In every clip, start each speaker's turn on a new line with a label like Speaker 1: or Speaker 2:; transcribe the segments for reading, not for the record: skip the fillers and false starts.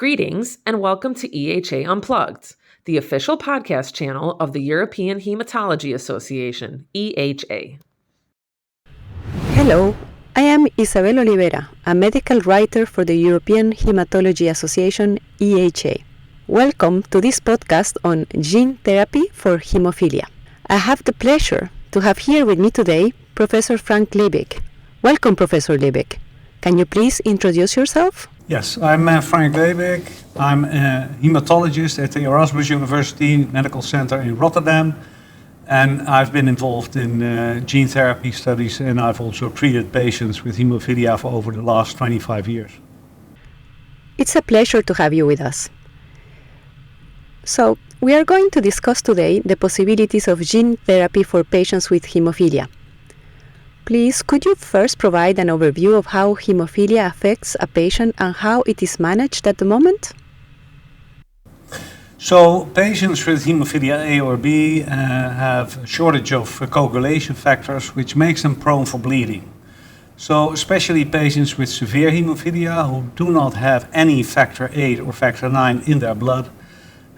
Speaker 1: Greetings and welcome to EHA Unplugged, the official podcast channel of the European Hematology Association, EHA.
Speaker 2: Hello, I am Isabel Olivera, a medical writer for the European Hematology Association, EHA. Welcome to this podcast on gene therapy for hemophilia. I have the pleasure to have here with me today Professor Frank Leebeek. Welcome, Professor Leebeek. Can you please introduce yourself?
Speaker 3: Yes, I'm Frank Leebeek. I'm a hematologist at the Erasmus University Medical Center in Rotterdam. And I've been involved in gene therapy studies, and I've also treated patients with hemophilia for over the last 25 years.
Speaker 2: It's a pleasure to have you with us. So, we are going to discuss today the possibilities of gene therapy for patients with hemophilia. Please, could you first provide an overview of how hemophilia affects a patient and how it is managed at the moment?
Speaker 3: So, patients with hemophilia A or B have a shortage of coagulation factors, which makes them prone for bleeding. So, especially patients with severe hemophilia who do not have any factor 8 or factor 9 in their blood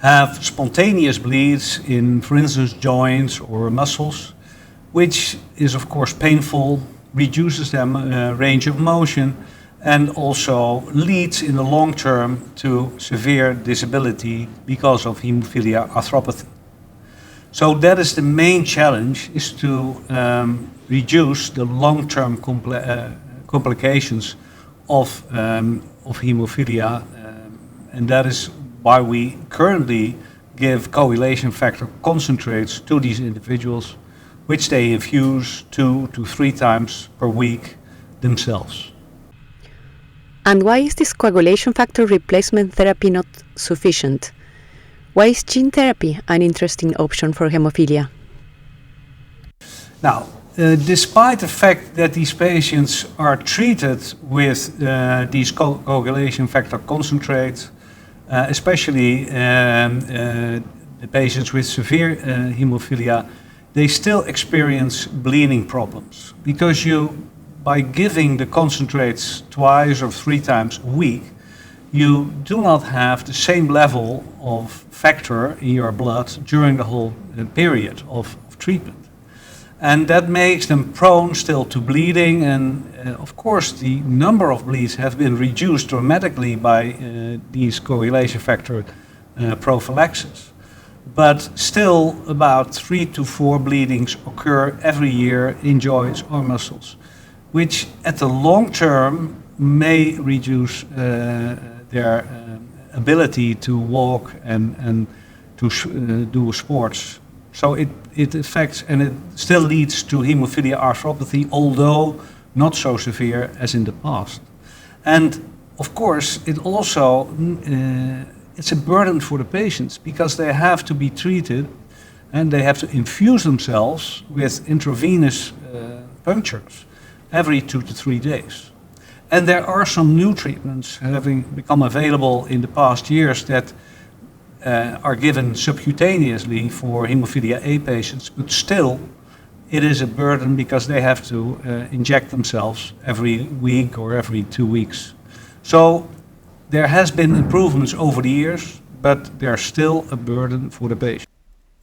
Speaker 3: have spontaneous bleeds in, for instance, joints or muscles, which is of course painful, reduces their range of motion, and also leads in the long term to severe disability because of hemophilia arthropathy. So that is the main challenge, is to reduce the long-term complications of hemophilia, and that is why we currently give coagulation factor concentrates to these individuals, which they infuse 2 to 3 times per week themselves.
Speaker 2: And why is this coagulation factor replacement therapy not sufficient? Why is gene therapy an interesting option for hemophilia?
Speaker 3: Now, despite the fact that these patients are treated with these coagulation factor concentrates, especially the patients with severe hemophilia, they still experience bleeding problems, because by giving the concentrates 2 or 3 times a week, you do not have the same level of factor in your blood during the whole period of treatment. And that makes them prone still to bleeding, and of course the number of bleeds have been reduced dramatically by these coagulation factor prophylaxis. But still about 3 to 4 bleedings occur every year in joints or muscles, which at the long term may reduce their ability to walk and to do sports. So it affects, and it still leads to hemophilia arthropathy, although not so severe as in the past. And of course, it also it's a burden for the patients, because they have to be treated and they have to infuse themselves with intravenous punctures every 2 to 3 days. And there are some new treatments having become available in the past years that are given subcutaneously for hemophilia A patients, but still it is a burden because they have to inject themselves every week or every 2 weeks. So there has been improvements over the years, but they're still a burden for the patient.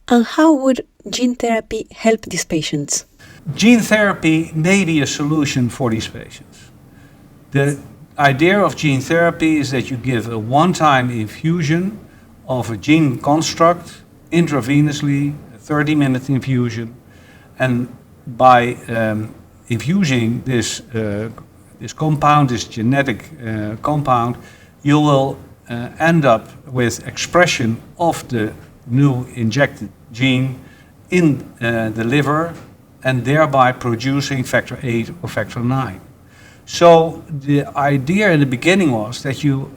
Speaker 2: And how would gene therapy help these patients?
Speaker 3: Gene therapy may be a solution for these patients. The idea of gene therapy is that you give a one-time infusion of a gene construct intravenously, a 30-minute infusion, and by infusing this compound, this genetic compound, you will end up with expression of the new injected gene in the liver, and thereby producing factor 8 or factor 9. So the idea in the beginning was that you,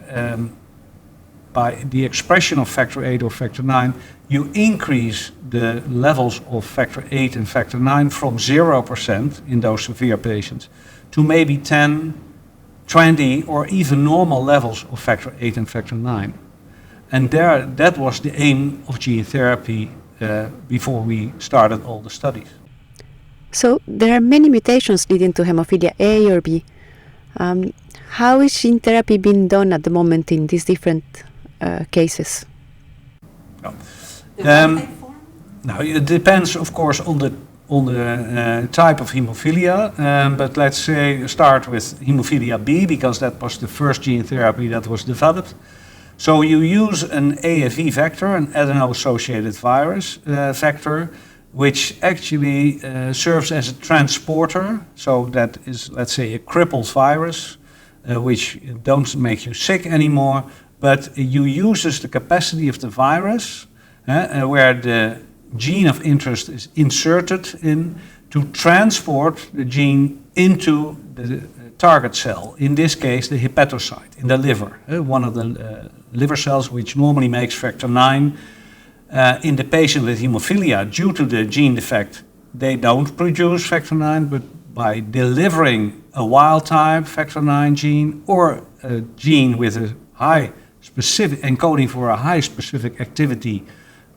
Speaker 3: by the expression of factor 8 or factor 9, you increase the levels of factor 8 and factor 9 from 0% in those severe patients to maybe 10, 20, or even normal levels of factor 8 and factor 9. And that was the aim of gene therapy before we started all the studies.
Speaker 2: So there are many mutations leading to hemophilia A or B. How is gene therapy being done at the moment in these different cases?
Speaker 3: Now, it depends, of course, on the type of hemophilia, but let's say start with hemophilia B, because that was the first gene therapy that was developed. So you use an AAV vector, an adeno-associated virus vector, which actually serves as a transporter. So that is, let's say, a crippled virus, which don't make you sick anymore, but you uses the capacity of the virus, where the gene of interest is inserted in, to transport the gene into the target cell, in this case the hepatocyte in the liver, one of the liver cells which normally makes factor 9. In the patient with hemophilia, due to the gene defect, they don't produce factor 9, but by delivering a wild type factor 9 gene or a gene with a high specific encoding for a high specific activity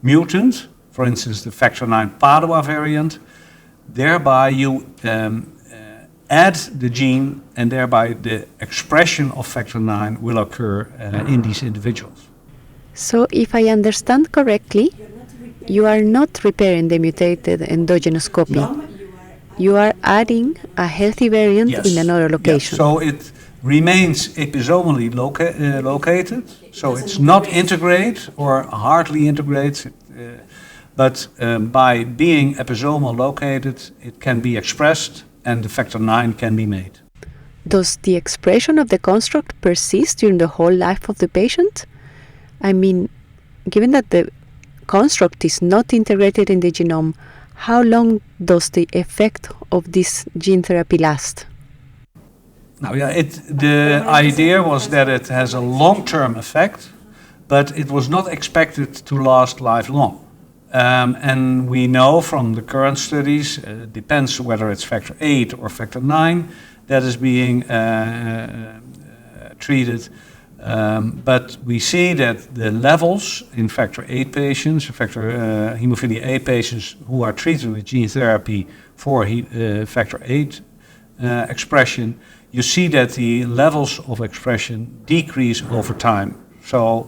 Speaker 3: mutant, for instance the factor 9 Padua variant, thereby you add the gene, and thereby the expression of factor 9 will occur in these individuals.
Speaker 2: So if I understand correctly, you are not repairing the mutated endogenous copy.
Speaker 3: No.
Speaker 2: You are adding a healthy variant in another location.
Speaker 3: Yes. So it remains episomally located, so it's not integrate or hardly integrates, but by being episomal located, it can be expressed and the factor 9 can be made.
Speaker 2: Does the expression of the construct persist during the whole life of the patient? I mean, given that the construct is not integrated in the genome, how long does the effect of this gene therapy last?
Speaker 3: Now, the idea was that it has a long-term effect, but it was not expected to last lifelong. And we know from the current studies, depends whether it's factor 8 or factor 9 that is being treated. But we see that the levels in factor 8 patients, hemophilia A patients who are treated with gene therapy for factor 8 expression, you see that the levels of expression decrease over time. So,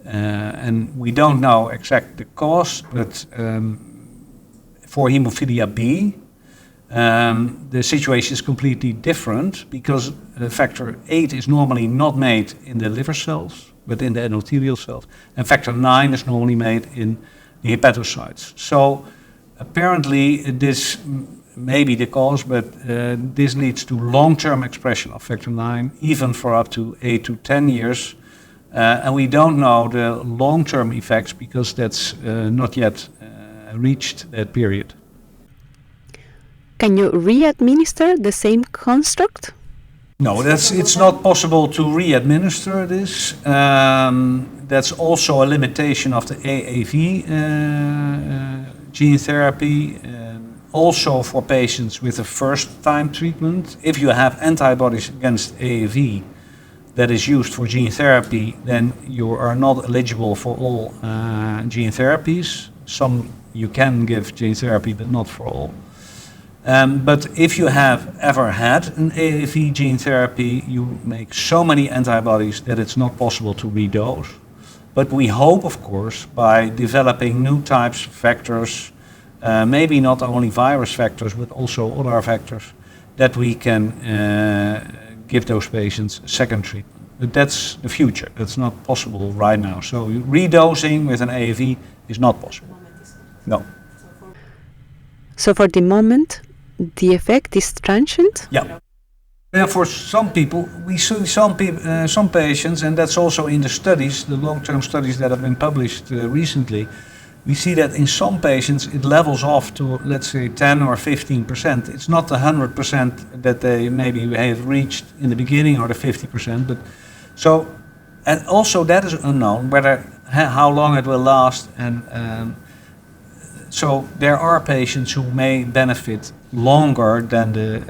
Speaker 3: and we don't know exact the cause, but for hemophilia B, the situation is completely different, because factor 8 is normally not made in the liver cells, but in the endothelial cells, and factor 9 is normally made in the hepatocytes. So apparently this may be the cause, but this leads to long-term expression of factor 9, even for up to 8 to 10 years. And we don't know the long-term effects, because that's not yet reached that period.
Speaker 2: Can you re-administer the same construct?
Speaker 3: No, it's not possible to re-administer this. That's also a limitation of the AAV gene therapy. Also for patients with a first-time treatment, if you have antibodies against AAV that is used for gene therapy, then you are not eligible for all gene therapies. Some you can give gene therapy, but not for all. But if you have ever had an AAV gene therapy, you make so many antibodies that it's not possible to redose. But we hope, of course, by developing new types of vectors, maybe not only virus vectors, but also other vectors, that we can give those patients a second treatment. But that's the future. That's not possible right now. So redosing with an AAV is not possible. No.
Speaker 2: So for the moment, the effect is transient?
Speaker 3: Yeah. For some people, we see some patients, and that's also in the studies, the long-term studies that have been published recently, we see that in some patients it levels off to, let's say, 10 or 15%. It's not the 100% that they maybe have reached in the beginning, or the 50%, but so, and also that is unknown, whether how long it will last, and so there are patients who may benefit longer than the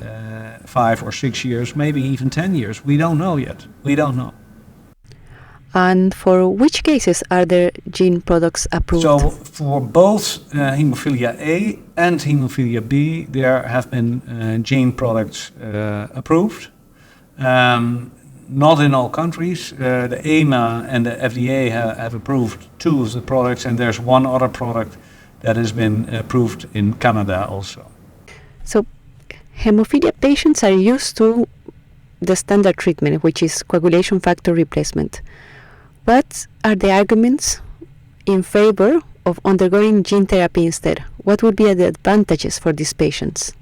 Speaker 3: 5 or 6 years, maybe even 10 years. We don't know yet. We don't know.
Speaker 2: And for which cases are there gene products approved?
Speaker 3: So for both hemophilia A and hemophilia B, there have been gene products approved. Not in all countries. The EMA and the FDA have approved 2 of the products, and there's one other product that has been approved in Canada also.
Speaker 2: So, hemophilia patients are used to the standard treatment, which is coagulation factor replacement. What are the arguments in favor of undergoing gene therapy instead? What would be the advantages for these patients?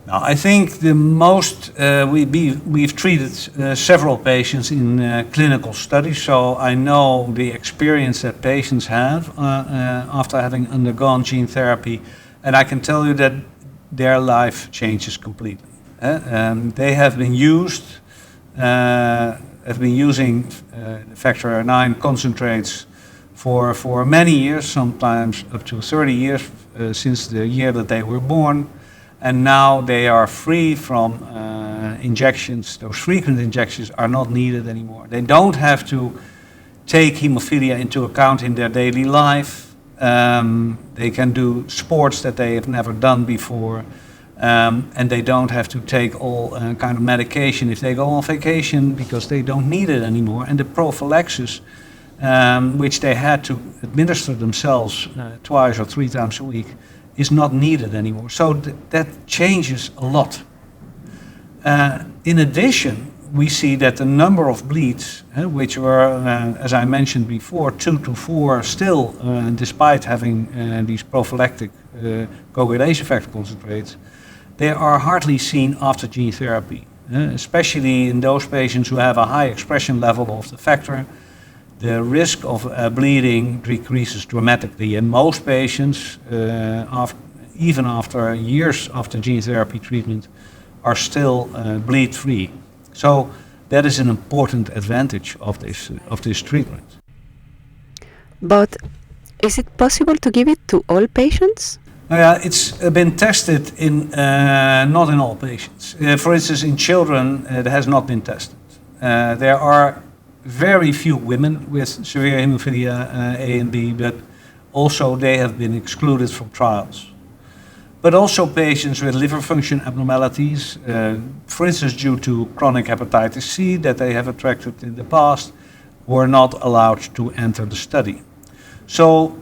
Speaker 3: Now, I think the most, we've treated several patients in clinical studies, so I know the experience that patients have after having undergone gene therapy, and I can tell you that their life changes completely. They have been using factor 9 concentrates for many years, sometimes up to 30 years since the year that they were born. And now they are free from injections. Those frequent injections are not needed anymore. They don't have to take hemophilia into account in their daily life. They can do sports that they have never done before. And they don't have to take all kind of medication if they go on vacation, because they don't need it anymore. And the prophylaxis, which they had to administer themselves 2 or 3 times a week, is not needed anymore. So that changes a lot. In addition, we see that the number of bleeds, which were, as I mentioned before, 2 to 4 still, despite having these prophylactic coagulation factor concentrates, they are hardly seen after gene therapy, especially in those patients who have a high expression level of the factor. The risk of bleeding decreases dramatically, and most patients, even after years after gene therapy treatment, are still bleed-free. So that is an important advantage of this treatment.
Speaker 2: But is it possible to give it to all patients?
Speaker 3: It's been tested in not in all patients. For instance, in children, it has not been tested. There are very few women with severe hemophilia A and B, but also they have been excluded from trials. But also patients with liver function abnormalities, for instance due to chronic hepatitis C that they have attracted in the past, were not allowed to enter the study. So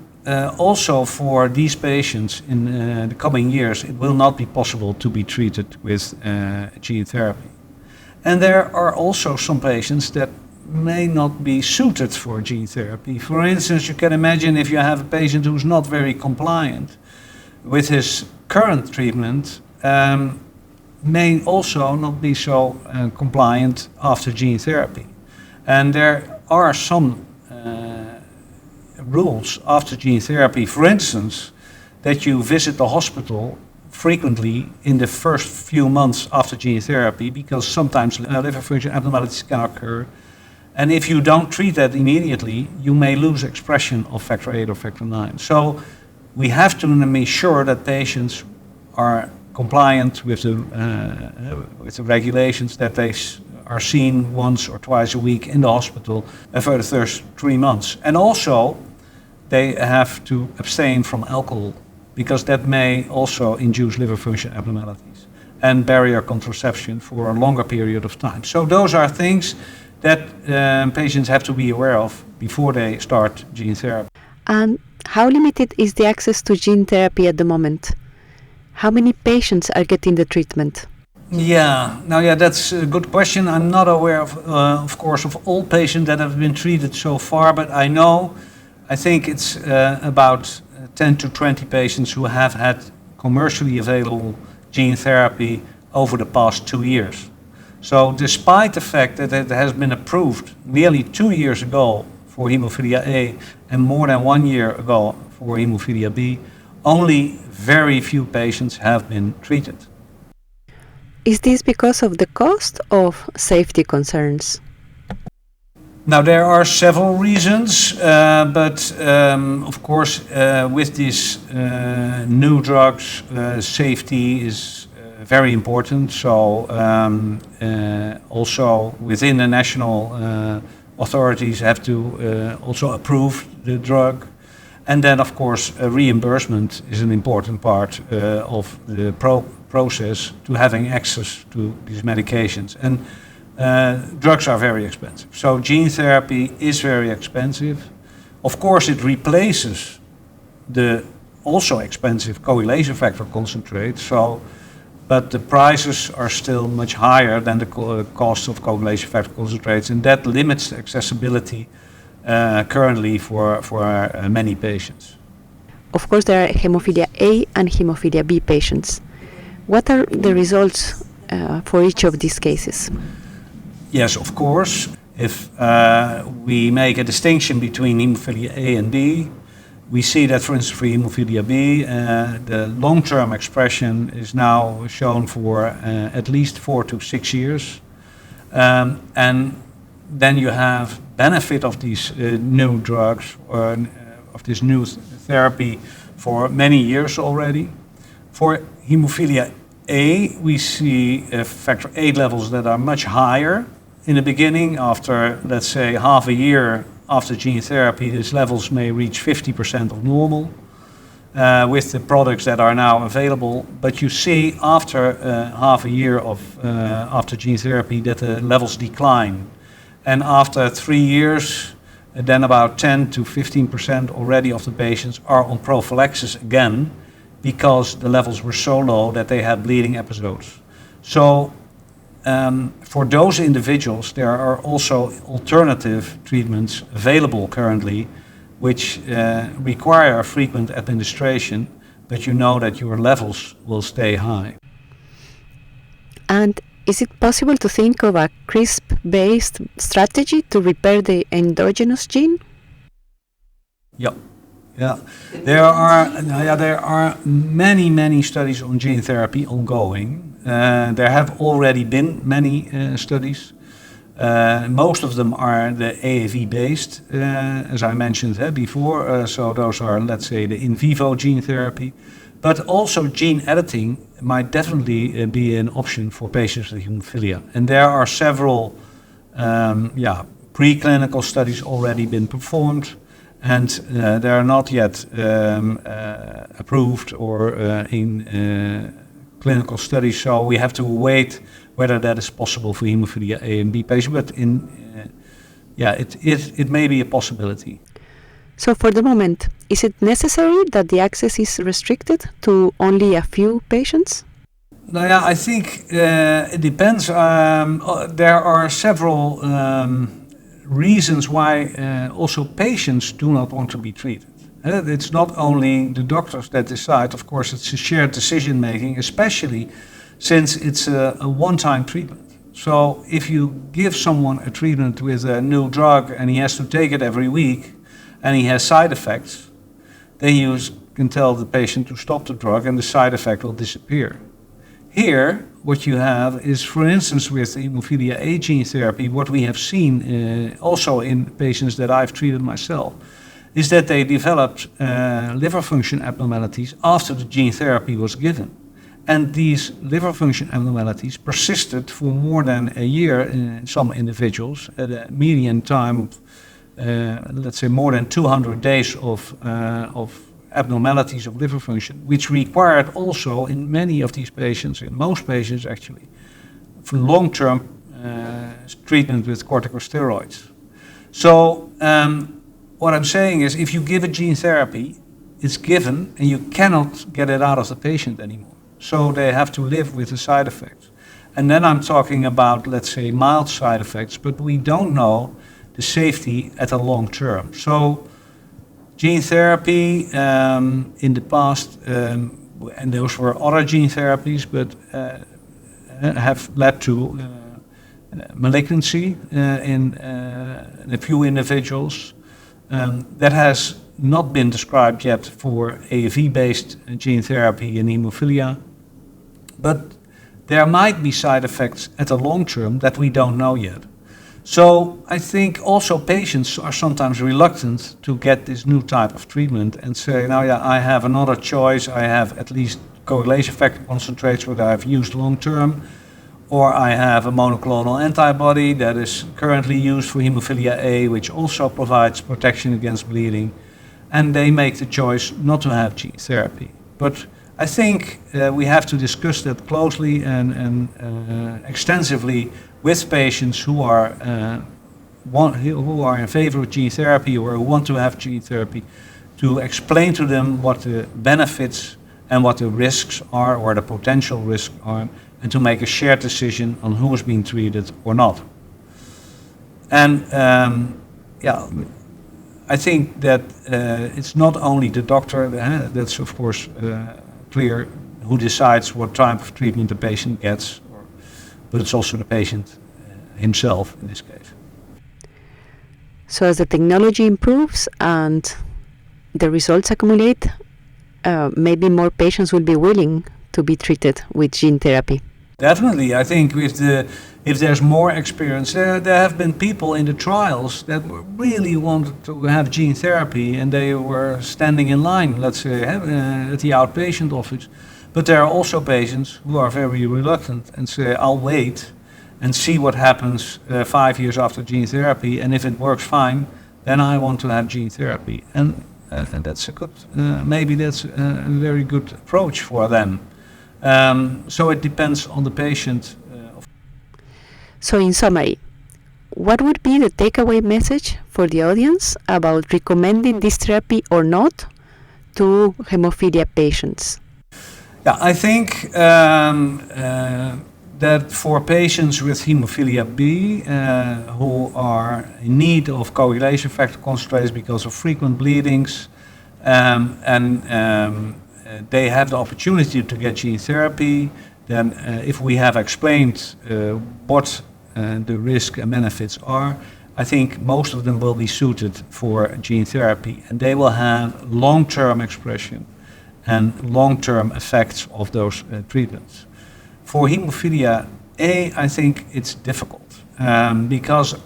Speaker 3: also for these patients in the coming years, it will not be possible to be treated with gene therapy. And there are also some patients that may not be suited for gene therapy. For instance, you can imagine if you have a patient who's not very compliant with his current treatment, may also not be so compliant after gene therapy. And there are some rules after gene therapy, for instance, that you visit the hospital frequently in the first few months after gene therapy, because sometimes liver function abnormalities can occur. And if you don't treat that immediately, you may lose expression of factor 8 or factor 9. So we have to make sure that patients are compliant with the regulations, that they are seen once or twice a week in the hospital for the first 3 months. And also, they have to abstain from alcohol, because that may also induce liver function abnormalities, and barrier contraception for a longer period of time. So those are things that patients have to be aware of before they start gene therapy.
Speaker 2: And how limited is the access to gene therapy at the moment? How many patients are getting the treatment?
Speaker 3: That's a good question. I'm not aware of course, of all patients that have been treated so far, but I think it's about 10 to 20 patients who have had commercially available gene therapy over the past 2 years. So despite the fact that it has been approved nearly 2 years ago for hemophilia A and more than 1 year ago for hemophilia B, only very few patients have been treated.
Speaker 2: Is this because of the cost or safety concerns?
Speaker 3: Now, there are several reasons, but of course, with these new drugs, safety is very important. So also within the national authorities have to also approve the drug. And then, of course, reimbursement is an important part of the process to having access to these medications. And drugs are very expensive. So gene therapy is very expensive. Of course, it replaces the also expensive coagulation factor concentrate. But the prices are still much higher than the cost of coagulation factor concentrates, and that limits the accessibility currently for many patients.
Speaker 2: Of course, there are hemophilia A and hemophilia B patients. What are the results for each of these cases?
Speaker 3: Yes, of course. If we make a distinction between hemophilia A and B, we see that, for instance, for hemophilia B, the long-term expression is now shown for at least 4 to 6 years. And then you have benefit of these new drugs or of this new therapy for many years already. For hemophilia A, we see factor VIII levels that are much higher. In the beginning, after, let's say, half a year after gene therapy, these levels may reach 50% of normal with the products that are now available. But you see after half a year after gene therapy that the levels decline. And after 3 years, then about 10 to 15% already of the patients are on prophylaxis again because the levels were so low that they had bleeding episodes. So for those individuals, there are also alternative treatments available currently, which require frequent administration, but you know that your levels will stay high.
Speaker 2: And is it possible to think of a CRISP-based strategy to repair the endogenous gene?
Speaker 3: Yeah. There are many studies on gene therapy ongoing. There have already been many studies. Most of them are the AAV-based, as I mentioned before. So those are, let's say, the in vivo gene therapy. But also gene editing might definitely be an option for patients with hemophilia. And there are several preclinical studies already been performed. And they are not yet approved or in clinical studies, so we have to wait whether that is possible for hemophilia A and B patients. But it may be a possibility.
Speaker 2: So for the moment, is it necessary that the access is restricted to only a few patients?
Speaker 3: I think it depends. There are several reasons why also patients do not want to be treated. It's not only the doctors that decide, of course, it's a shared decision making, especially since it's a one-time treatment. So if you give someone a treatment with a new drug and he has to take it every week and he has side effects, then you can tell the patient to stop the drug and the side effect will disappear. Here, what you have is, for instance, with hemophilia A gene therapy, what we have seen also in patients that I've treated myself, is that they developed liver function abnormalities after the gene therapy was given. And these liver function abnormalities persisted for more than a year in some individuals, at a median time of, let's say, more than 200 days of abnormalities of liver function, which required also in many of these patients, in most patients actually, for long-term treatment with corticosteroids. So what I'm saying is, if you give a gene therapy, it's given and you cannot get it out of the patient anymore. So they have to live with the side effects. And then I'm talking about, let's say, mild side effects, but we don't know the safety at a long term. So gene therapy in the past, and those were other gene therapies, but have led to malignancy in a few individuals. That has not been described yet for AAV-based gene therapy in hemophilia, but there might be side effects at the long term that we don't know yet. So I think also patients are sometimes reluctant to get this new type of treatment and say, I have another choice. I have at least coagulation factor concentrates that I've used long term, or I have a monoclonal antibody that is currently used for hemophilia A, which also provides protection against bleeding, and they make the choice not to have gene therapy. But I think we have to discuss that closely and extensively with patients who are in favor of gene therapy or who want to have gene therapy, to explain to them what the benefits and what the risks are, or the potential risks are, and to make a shared decision on who is being treated or not. And I think that it's not only the doctor, that's of course clear, who decides what type of treatment the patient gets, but it's also the patient himself in this case.
Speaker 2: So as the technology improves and the results accumulate, maybe more patients will be willing to be treated with gene therapy.
Speaker 3: Definitely, I think if there's more experience, there have been people in the trials that really wanted to have gene therapy, and they were standing in line, let's say, at the outpatient office. But there are also patients who are very reluctant and say, I'll wait and see what happens 5 years after gene therapy, and if it works fine, then I want to have gene therapy. And that's a good, maybe that's a very good approach for them. So it depends on the patient.
Speaker 2: So in summary, what would be the takeaway message for the audience about recommending this therapy or not to hemophilia patients?
Speaker 3: Yeah, I think that for patients with hemophilia B who are in need of coagulation factor concentrates because of frequent bleedings, they have the opportunity to get gene therapy, then if we have explained what the risk and benefits are, I think most of them will be suited for gene therapy, and they will have long-term expression and long-term effects of those treatments. For hemophilia A, I think it's difficult because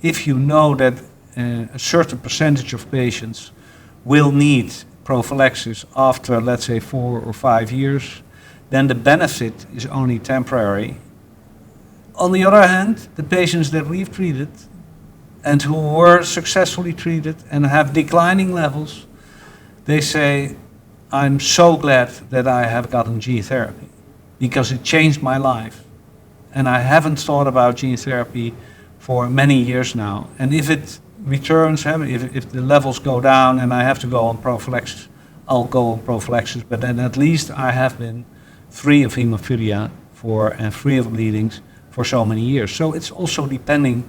Speaker 3: if you know that a certain percentage of patients will need prophylaxis after, let's say, 4 or 5 years, then the benefit is only temporary. On the other hand, the patients that we've treated and who were successfully treated and have declining levels, they say, I'm so glad that I have gotten gene therapy because it changed my life. And I haven't thought about gene therapy for many years now. And if it returns, if the levels go down and I have to go on prophylaxis, I'll go on prophylaxis. But then at least I have been free of hemophilia and free of bleedings for so many years. So it's also depending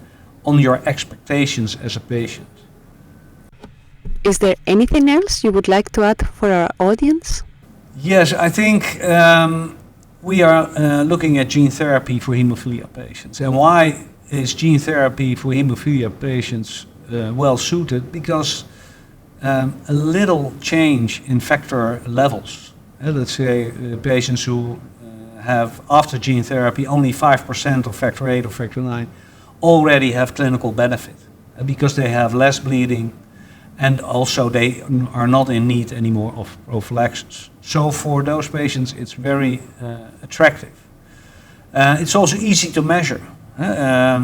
Speaker 3: on your expectations as a patient.
Speaker 2: Is there anything else you would like to add for our audience?
Speaker 3: Yes, I think we are looking at gene therapy for hemophilia patients. And why is gene therapy for hemophilia patients well suited? Because a little change in factor levels, let's say patients who have after gene therapy only 5% of factor 8 or factor 9 already have clinical benefit because they have less bleeding, and also they are not in need anymore of prophylaxis. So for those patients it's very attractive. It's also easy to measure.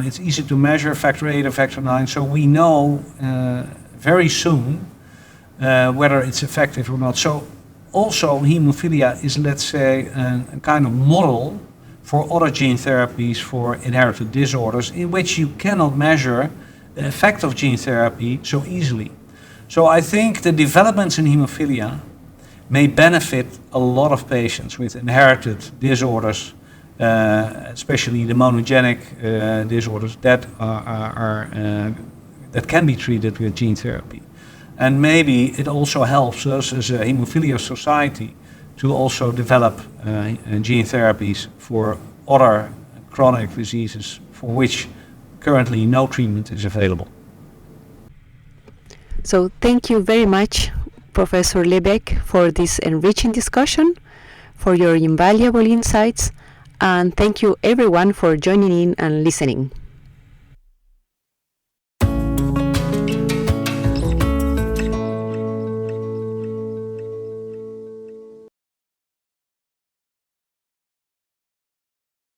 Speaker 3: It's easy to measure factor 8 or factor 9, so we know very soon whether it's effective or not. So also hemophilia is, let's say, a kind of model for other gene therapies for inherited disorders in which you cannot measure the effect of gene therapy so easily. So I think the developments in hemophilia may benefit a lot of patients with inherited disorders, especially the monogenic disorders that that can be treated with gene therapy. And maybe it also helps us as a hemophilia society to also develop gene therapies for other chronic diseases for which currently no treatment is available.
Speaker 2: So thank you very much, Professor Leebeek, for this enriching discussion, for your invaluable insights, and thank you everyone for joining in and listening.